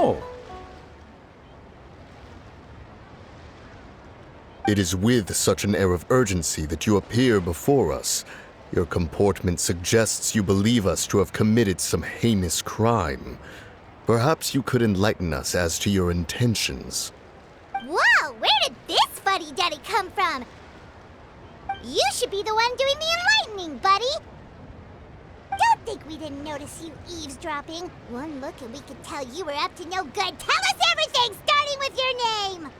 Oh, It is with such an air of urgency that you appear before us. Your comportment suggests you believe us to have committed some heinous crime. Perhaps you could enlighten us as to your intentions. Whoa, where did this fuddy-duddy come from? You should be the one doing the enlightening, buddy. Don't think we didn't notice you eavesdropping. One look and we could tell you were up to no good. Tell us everything, starting with your name.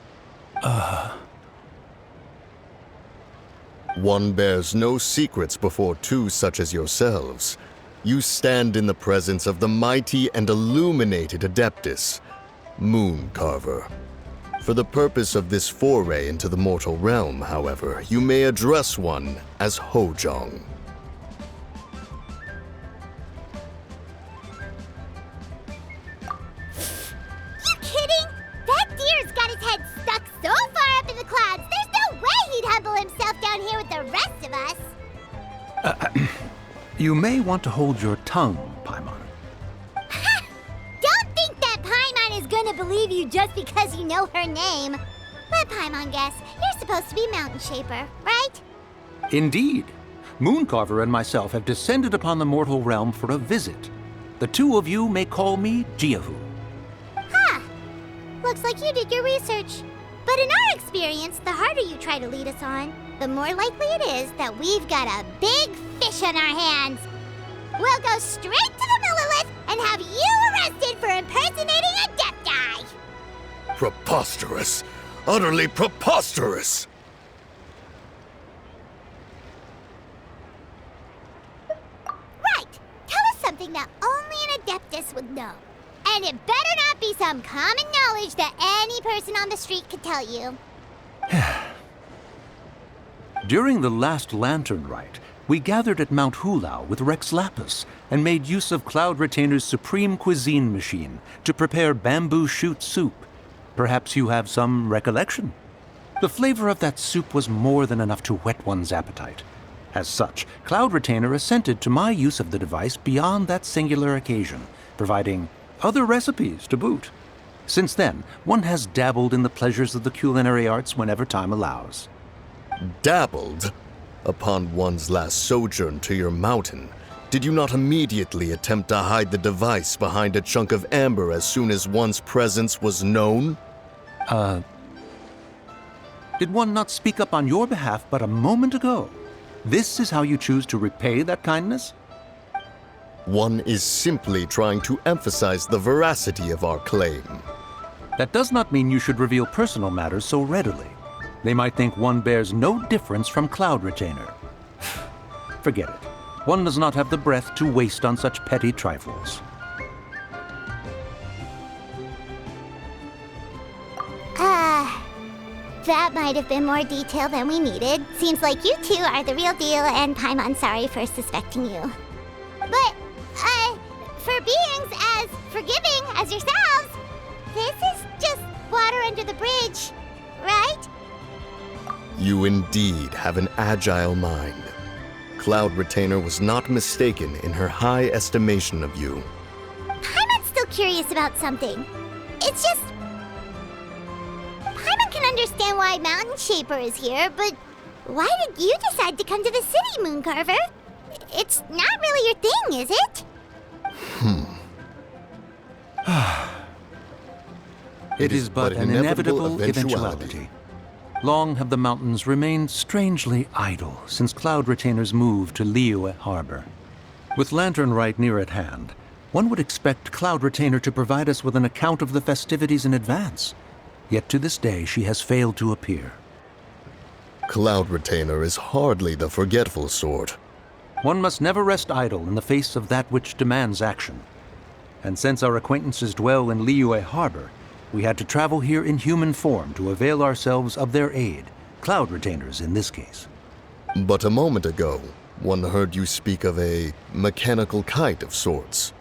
One bears no secrets before two such as yourselves. You stand in the presence of the mighty and illuminated Adeptus, Moon Carver. For the purpose of this foray into the mortal realm, however, you may address one as Hojong. You kidding? That deer's got his head stuck so far up in the clouds, there's no way he'd humble himself down here with the rest of us. you may want to hold your tongue, Paimon. Don't think that Paimon is gonna believe you just because you know her name. Let Paimon guess, you're supposed to be Mountain Shaper, right? Indeed. Mooncarver and myself have descended upon the mortal realm for a visit. The two of you may call me Jiahu. Huh. Looks like you did your research. But in our experience, the harder you try to lead us on, the more likely it is that we've got a big fish on our hands. We'll go straight to the Millilith and have you arrested for impersonating a death guy. Preposterous! Utterly preposterous! Right. Tell us something that only an Adeptus would know. And it better not be some common knowledge that any person on the street could tell you. During the last Lantern Rite, we gathered at Mount Hulao with Rex Lapis and made use of Cloud Retainer's supreme cuisine machine to prepare bamboo shoot soup. Perhaps you have some recollection? The flavor of that soup was more than enough to whet one's appetite. As such, Cloud Retainer assented to my use of the device beyond that singular occasion, providing other recipes to boot. Since then, one has dabbled in the pleasures of the culinary arts whenever time allows. Dabbled? Upon one's last sojourn to your mountain, did you not immediately attempt to hide the device behind a chunk of amber as soon as one's presence was known? Did one not speak up on your behalf but a moment ago? This is how you choose to repay that kindness? One is simply trying to emphasize the veracity of our claim. That does not mean you should reveal personal matters so readily. They might think one bears no difference from Cloud Retainer. Forget it. One does not have the breath to waste on such petty trifles. That might have been more detail than we needed. Seems like you two are the real deal, and Paimon's sorry for suspecting you. But, for beings as forgiving as yourselves, this is just water under the bridge, right? You indeed have an agile mind. Cloud Retainer was not mistaken in her high estimation of you. Paimon's still curious about something. It's just... Paimon can understand why Mountain Shaper is here, but why did you decide to come to the city, Mooncarver? It's not really your thing, is it? It is but an inevitable eventuality. Long have the mountains remained strangely idle since Cloud Retainer's move to Liyue Harbor. With Lantern Rite near at hand, one would expect Cloud Retainer to provide us with an account of the festivities in advance. Yet to this day she has failed to appear. Cloud Retainer is hardly the forgetful sort. One must never rest idle in the face of that which demands action. And since our acquaintances dwell in Liyue Harbor, we had to travel here in human form to avail ourselves of their aid, Cloud Retainers in this case. But a moment ago, one heard you speak of a mechanical kite of sorts.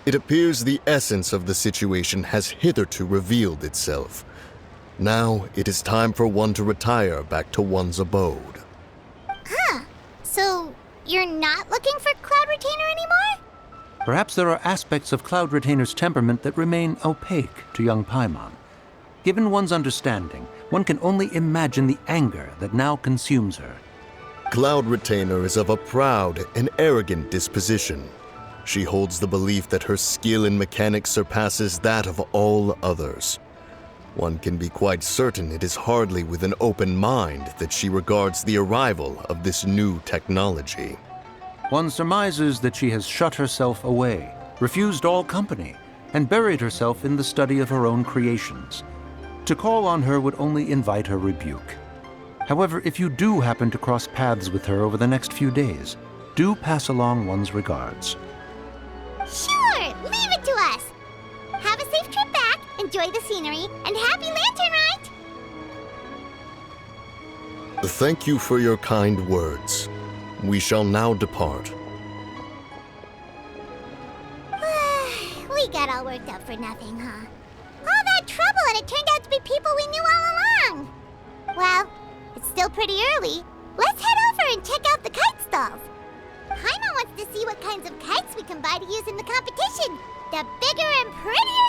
It appears the essence of the situation has hitherto revealed itself. Now it is time for one to retire back to one's abode. So, you're not looking for Cloud Retainer anymore? Perhaps there are aspects of Cloud Retainer's temperament that remain opaque to young Paimon. Given one's understanding, one can only imagine the anger that now consumes her. Cloud Retainer is of a proud and arrogant disposition. She holds the belief that her skill in mechanics surpasses that of all others. One can be quite certain it is hardly with an open mind that she regards the arrival of this new technology. One surmises that she has shut herself away, refused all company, and buried herself in the study of her own creations. To call on her would only invite her rebuke. However, if you do happen to cross paths with her over the next few days, do pass along one's regards. Sure, leave it to us. Have a safe trip back, enjoy the scenery, and happy lantern ride! Thank you for your kind words. We shall now depart. We got all worked up for nothing, huh? All that trouble and it turned out to be people we knew all along! Well, it's still pretty early. Let's head over and check out the kite stalls. Paimon wants to see what kinds of kites we can buy to use in the competition. The bigger and prettier